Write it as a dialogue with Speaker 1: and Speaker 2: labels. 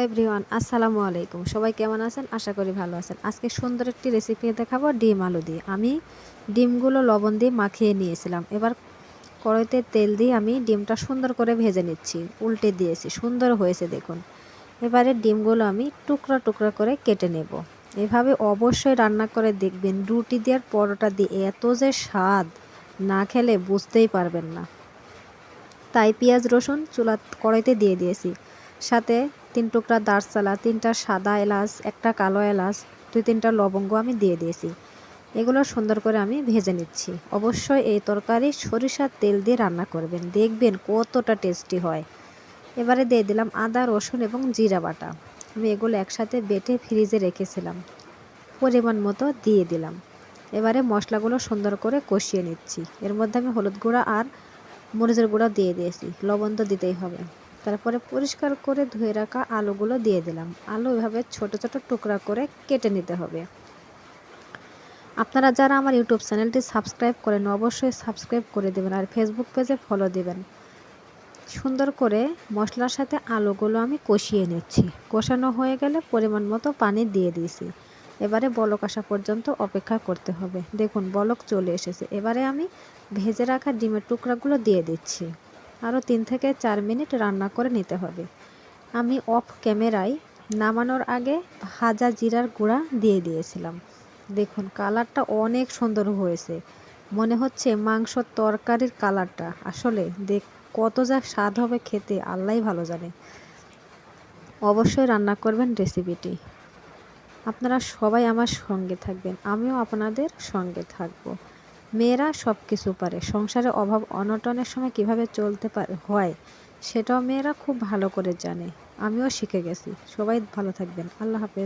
Speaker 1: Everyone, আসসালামু আলাইকুম। সবাই কেমন আছেন? আশা করি ভালো আছেন। আজকে সুন্দর একটি রেসিপি দেখাবো ডিম আলু দিয়ে। আমি ডিমগুলো লবণ দিয়ে মাখিয়ে নিয়েছিলাম। এবার কড়াইতে তেল দিয়ে আমি ডিমটা সুন্দর করে ভেজে নিচ্ছি। উল্টে দিয়েছি, সুন্দর হয়েছে দেখুন। এবারে ডিমগুলো আমি টুকরা টুকরা করে কেটে নেব। এভাবে অবশ্যই রান্না করে দেখবেন। রুটি দিয়ে আর পরোটা দিয়ে এত যে স্বাদ, না খেলে বুঝতেই পারবেন না। তাই পেঁয়াজ রসুন কড়াইতে দিয়ে দিয়েছি। সাথে 3 টুকরা দারচালা, 3টা সাদা এলাচ, একটা কালো এলাচ, 2-3টা লবঙ্গ আমি দিয়ে দিয়েছি। এগুলো সুন্দর করে আমি ভেজে নিচ্ছি। অবশ্যই এই তরকারি সরিষার তেল দিয়ে রান্না করবেন, দেখবেন কতটা টেস্টি হয়। এবারে দিয়ে দিলাম আদা, রসুন এবং জিরা বাটা। আমি এগুলো একসাথে বেটে ফ্রিজে রেখেছিলাম, পরিমাণ মতো দিয়ে দিলাম। এবারে মশলাগুলো সুন্দর করে কষিয়ে নিচ্ছি। এর মধ্যে আমি হলুদ গুঁড়া আর মরিচের গুঁড়া দিয়ে দিয়েছি, লবণ তো দিতেই হবে। তারপরে পরিষ্কার করে ধুয়ে রাখা আলুগুলো দিয়ে দিলাম। আলু এভাবে ছোট ছোট টুকরা করে কেটে নিতে হবে। আপনারা যারা আমার ইউটিউব চ্যানেলটি সাবস্ক্রাইব করেন অবশ্যই সাবস্ক্রাইব করে দেবেন আর ফেসবুক পেজে ফলো দেবেন। সুন্দর করে মশলার সাথে আলুগুলো আমি কষিয়ে নিচ্ছি। কষানো হয়ে গেলে পরিমাণ মতো পানি দিয়ে দিয়েছি। এবারে বলক আসা পর্যন্ত অপেক্ষা করতে হবে। দেখুন বলক চলে এসেছে। এবারে আমি ভেজে রাখা ডিমের টুকরাগুলো দিয়ে দিচ্ছি। আরও 3 থেকে 4 মিনিট রান্না করে নিতে হবে। আমি অফ ক্যামেরায় নামানোর আগে ভাজা জিরার গুঁড়া দিয়ে দিয়েছিলাম। দেখুন কালারটা অনেক সুন্দর হয়েছে, মনে হচ্ছে মাংসর তরকারির কালারটা। আসলে কত যা স্বাদ হবে খেতে আল্লাহই ভালো জানে। অবশ্যই রান্না করবেন রেসিপিটি। আপনারা সবাই আমার সঙ্গে থাকবেন, আমিও আপনাদের সঙ্গে থাকব। মেয়েরা সব কিছু পারে। সংসারে অভাব অনটনের সময় কিভাবে চলতে হয় সেটাও মেয়েরা খুব ভালো করে জানে। আমিও শিখে গেছি। সবাই ভালো থাকবেন। আল্লাহ হাফেজ।